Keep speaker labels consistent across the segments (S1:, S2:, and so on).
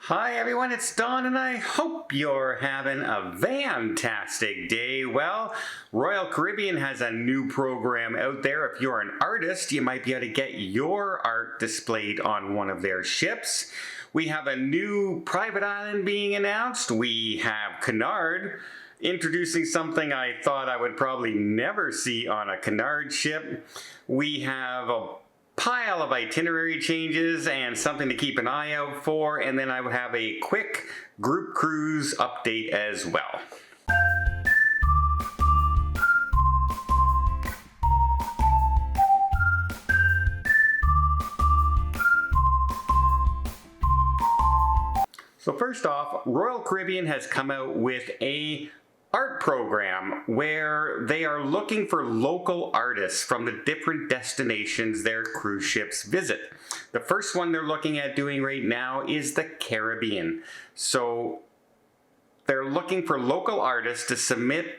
S1: Hi everyone, it's Don and I hope you're having a fantastic day. Well, Royal Caribbean has a new program out there. If you're an artist, you might be able to get your art displayed on one of their ships. We have a new private island being announced. We have Cunard introducing something I thought I would probably never see on a Cunard ship. We have a pile of itinerary changes and something to keep an eye out for, and then I would have a quick group cruise update as well. So first off, Royal Caribbean has come out with a art program where they are looking for local artists from the different destinations their cruise ships visit. The first one they're looking at doing right now is the Caribbean. So they're looking for local artists to submit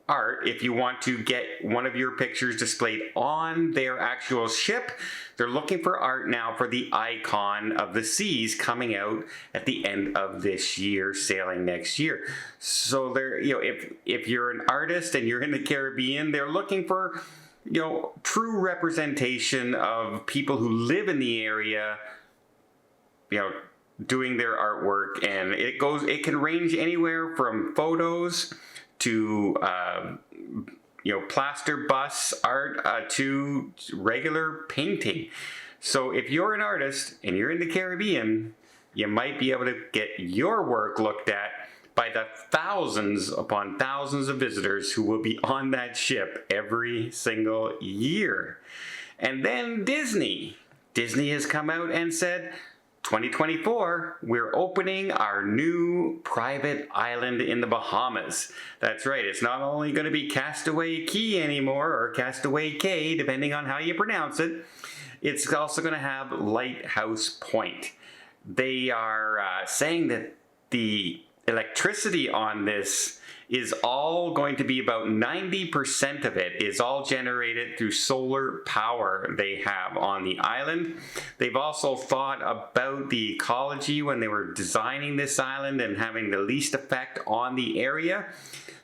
S1: art if you want to get one of your pictures displayed on their actual ship. They're looking for art now for the Icon of the Seas coming out at the end of this year, sailing next year. So they're, if you're an artist and you're in the Caribbean, they're looking for, true representation of people who live in the area, doing their artwork, and it can range anywhere from photos to plaster bust art to regular painting. So if you're an artist and you're in the Caribbean, you might be able to get your work looked at by the thousands upon thousands of visitors who will be on that ship every single year. And then Disney has come out and said, 2024, we're opening our new private island in the Bahamas. That's right, it's not only going to be Castaway Cay anymore, or Castaway Cay, depending on how you pronounce it. It's also going to have Lighthouse Point. They are saying that the electricity on this is all going to be about 90% of it is all generated through solar power they have on the island. They've also thought about the ecology when they were designing this island and having the least effect on the area,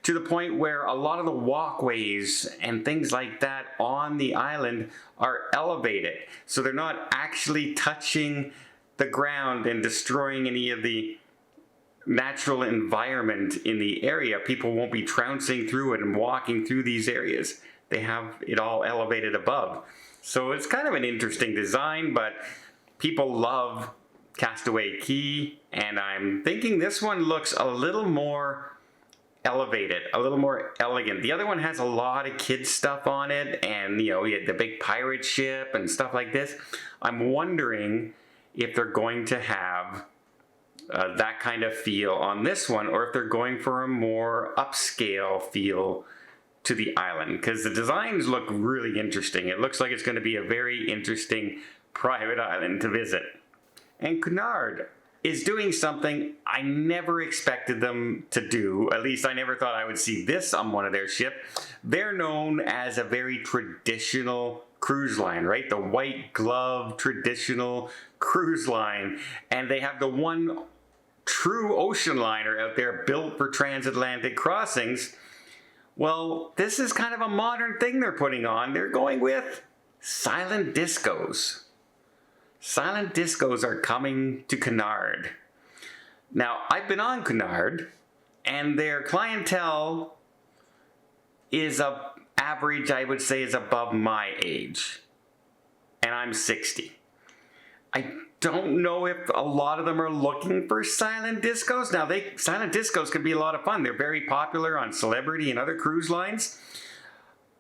S1: to the point where a lot of the walkways and things like that on the island are elevated. So they're not actually touching the ground and destroying any of the natural environment in the area. People won't be trouncing through it and walking through these areas. They have it all elevated above. So it's kind of an interesting design, but people love Castaway Cay, and I'm thinking this one looks a little more elevated, a little more elegant. The other one has a lot of kids stuff on it, and you had the big pirate ship and stuff like this. I'm wondering if they're going to have that kind of feel on this one, or if they're going for a more upscale feel to the island, because the designs look really interesting. It looks like it's going to be a very interesting private island to visit. And Cunard is doing something I never expected them to do. At least I never thought I would see this on one of their ships. They're known as a very traditional cruise line, right? The white glove traditional cruise line. And they have the one true ocean liner out there built for transatlantic crossings. Well, this is kind of a modern thing they're putting on. They're going with silent discos. Silent discos are coming to Cunard. Now, I've been on Cunard, and their clientele is average, I would say, is above my age. And I'm 60. I don't know if a lot of them are looking for silent discos. Now, silent discos can be a lot of fun. They're very popular on Celebrity and other cruise lines.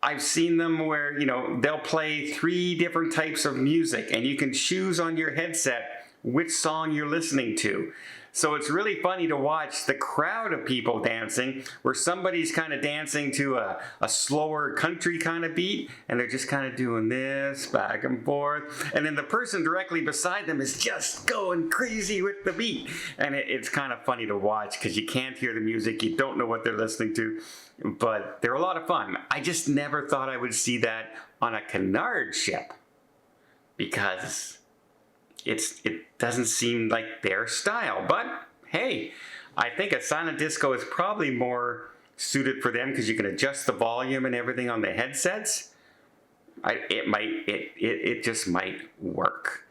S1: I've seen them where, they'll play 3 different types of music, and you can choose on your headset which song you're listening to. So it's really funny to watch the crowd of people dancing, where somebody's kind of dancing to a slower country kind of beat, and they're just kind of doing this back and forth. And then the person directly beside them is just going crazy with the beat. And it's kind of funny to watch because you can't hear the music, you don't know what they're listening to, but they're a lot of fun. I just never thought I would see that on a Cunard ship, because it doesn't seem like their style. But hey, I think a silent disco is probably more suited for them because you can adjust the volume and everything on the headsets. It just might work.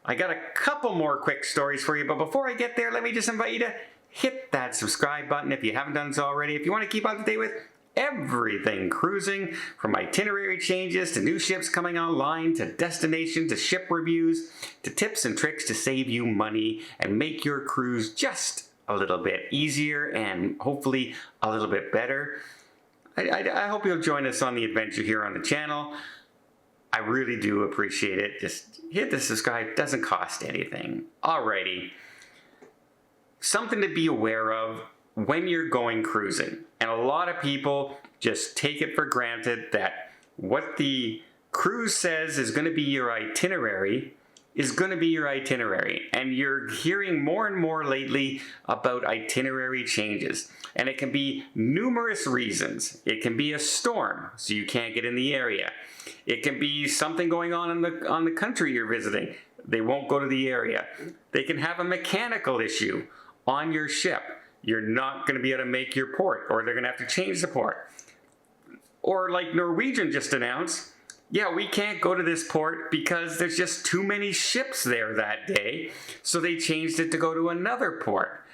S1: I got a couple more quick stories for you, but before I get there, let me just invite you to hit that subscribe button if you haven't done so already. If you want to keep up to date with everything cruising, from itinerary changes to new ships coming online, to destination, to ship reviews, to tips and tricks to save you money and make your cruise just a little bit easier and hopefully a little bit better. I hope you'll join us on the adventure here on the channel. I really do appreciate it. Just hit the subscribe, it doesn't cost anything. Alrighty. Something to be aware of when you're going cruising. And a lot of people just take it for granted that what the cruise says is going to be your itinerary is going to be your itinerary. And you're hearing more and more lately about itinerary changes. And it can be numerous reasons. It can be a storm, so you can't get in the area. It can be something going on in the country you're visiting. They won't go to the area. They can have a mechanical issue on your ship. You're not going to be able to make your port, or they're going to have to change the port. Or like Norwegian just announced, yeah, we can't go to this port because there's just too many ships there that day, so they changed it to go to another port.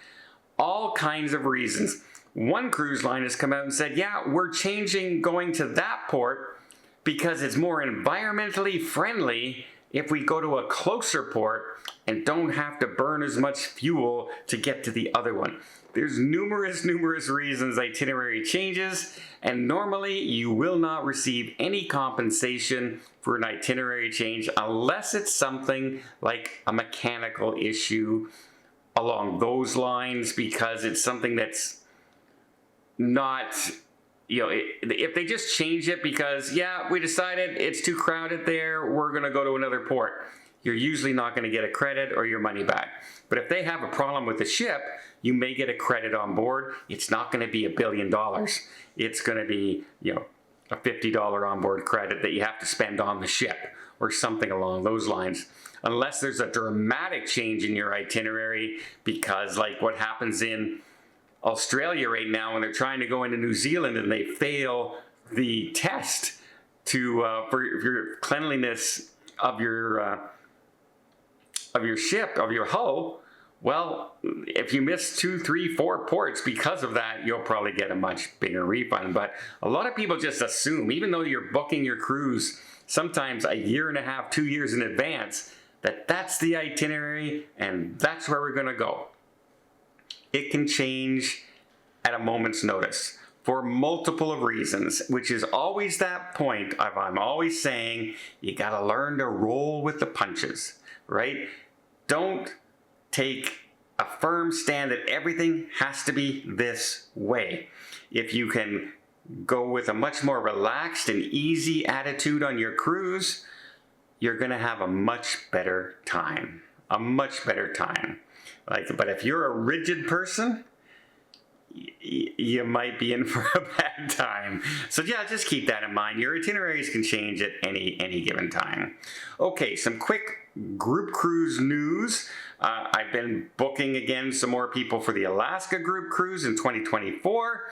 S1: All kinds of reasons. One cruise line has come out and said, yeah, we're changing going to that port because it's more environmentally friendly if we go to a closer port and don't have to burn as much fuel to get to the other one. There's numerous reasons itinerary changes, and normally you will not receive any compensation for an itinerary change unless it's something like a mechanical issue along those lines, because it's something that's not, you know, if they just change it because, yeah, we decided it's too crowded there, we're going to go to another port, you're usually not going to get a credit or your money back. But if they have a problem with the ship, you may get a credit on board. It's not going to be $1 billion. It's going to be, you know, a $50 onboard credit that you have to spend on the ship or something along those lines. Unless there's a dramatic change in your itinerary, because like what happens in Australia right now when they're trying to go into New Zealand and they fail the test to for your cleanliness of your ship, of your hull. Well, if you miss 2, 3, 4 ports because of that, you'll probably get a much bigger refund. But a lot of people just assume, even though you're booking your cruise sometimes a year and a half, 2 years in advance, that that's the itinerary and that's where we're going to go. It can change at a moment's notice for multiple of reasons, which is always that point of I'm always saying you got to learn to roll with the punches, right? Don't take a firm stand that everything has to be this way. If you can go with a much more relaxed and easy attitude on your cruise, you're going to have a much better time. A much better time. But if you're a rigid person, you might be in for a bad time. So yeah, just keep that in mind. Your itineraries can change at any given time. Okay, some quick group cruise news. I've been booking again some more people for the Alaska group cruise in 2024.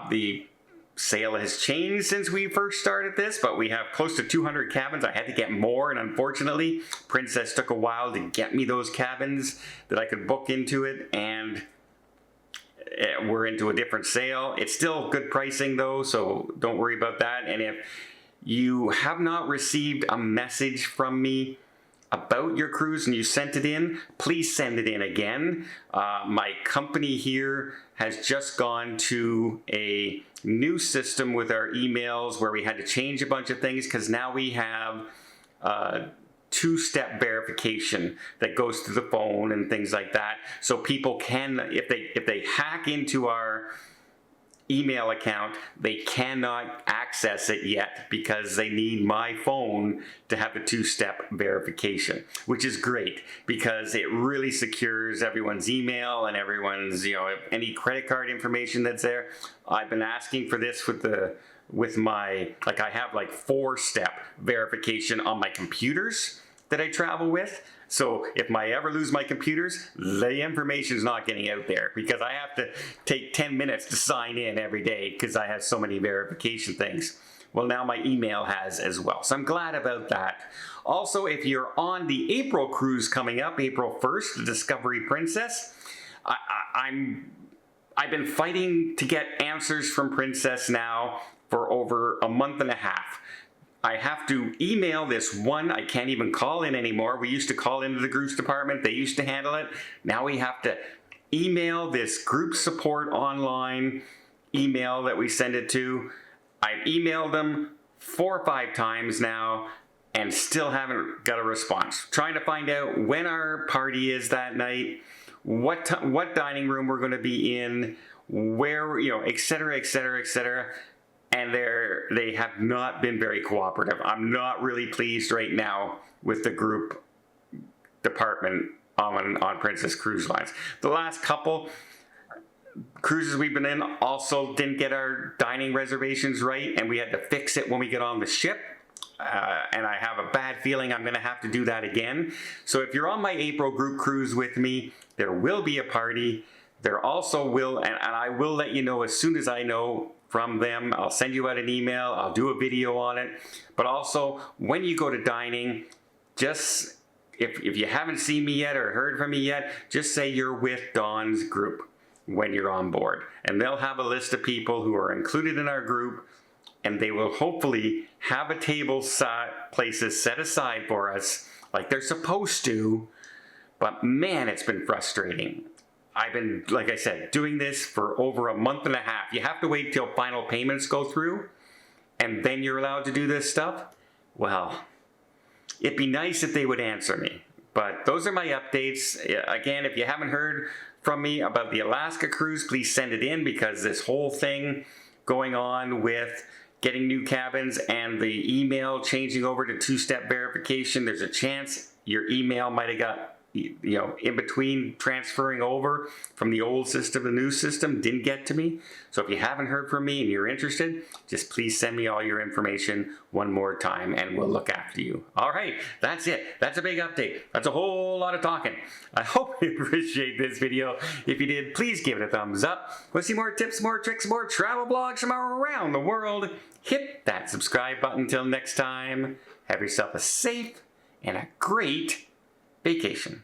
S1: The sale has changed since we first started this, but we have close to 200 cabins. I had to get more, and unfortunately, Princess took a while to get me those cabins that I could book into it, and we're into a different sale. It's still good pricing though, so don't worry about that. And if you have not received a message from me about your cruise and you sent it in, please send it in again. My company here has just gone to a new system with our emails where we had to change a bunch of things, because now we have two-step verification that goes through the phone and things like that. So people can, if they hack into our email account, they cannot access it yet because they need my phone to have a two-step verification, which is great because it really secures everyone's email and everyone's, you know, any credit card information that's there. I've been asking for this with my, like I have like 4-step verification on my computers that I travel with. So if I ever lose my computers, the information's not getting out there because I have to take 10 minutes to sign in every day because I have so many verification things. Well, now my email has as well. So I'm glad about that. Also, if you're on the April cruise coming up, April 1st, the Discovery Princess, I've been fighting to get answers from Princess now for over a month and a half. I have to email this one. I can't even call in anymore. We used to call into the groups department. They used to handle it. Now we have to email this group support online email that we send it to. I've emailed them 4 or 5 times now and still haven't got a response. Trying to find out when our party is that night, what dining room we're going to be in, where, you know, et cetera, et cetera, et cetera. And they have not been very cooperative. I'm not really pleased right now with the group department on Princess Cruise Lines. The last couple cruises we've been in also didn't get our dining reservations right, and we had to fix it when we get on the ship. And I have a bad feeling I'm going to have to do that again. So if you're on my April group cruise with me, there will be a party. There also will, and I will let you know as soon as I know from them. I'll send you out an email. I'll do a video on it. But also, when you go to dining, just if you haven't seen me yet or heard from me yet, just say you're with Dawn's group when you're on board. And they'll have a list of people who are included in our group, and they will hopefully have a table places set aside for us like they're supposed to. But man, it's been frustrating. I've been, like I said, doing this for over a month and a half. You have to wait till final payments go through, and then you're allowed to do this stuff. Well, it'd be nice if they would answer me. But those are my updates. Again, if you haven't heard from me about the Alaska cruise, please send it in, because this whole thing going on with getting new cabins and the email changing over to 2-step verification, there's a chance your email might have got, you know, in between transferring over from the old system to the new system, didn't get to me. So if you haven't heard from me and you're interested, just please send me all your information one more time and we'll look after you. All right, that's it. That's a big update. That's a whole lot of talking. I hope you appreciate this video. If you did, please give it a thumbs up. Want to see more tips, more tricks, more travel blogs from around the world? Hit that subscribe button. Until next time, have yourself a safe and a great vacation.